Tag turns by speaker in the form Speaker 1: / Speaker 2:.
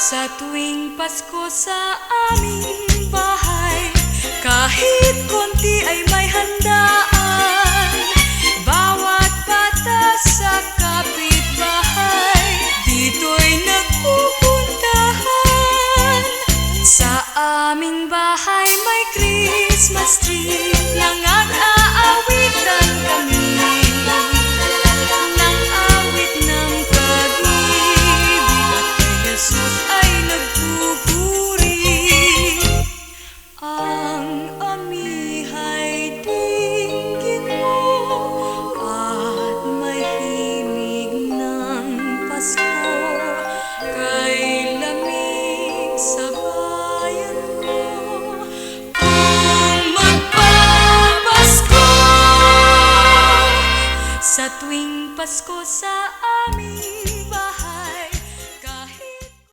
Speaker 1: Sa tuwing Pasko sa aming bahay, kahit konti ay may handaan. Bawat bata sa kapitbahay, dito'y nagpupuntahan. Sa aming bahay may Christmas tree, nang-aawitan kami ng awit ng pag-ibig, at kay Jesus ay nagpupuri. Ang amihay dinggin mo, at may himig ng Pasko, kay lamig sa bayan mo. Kung magpapasko sa tuwing Pasko sa amin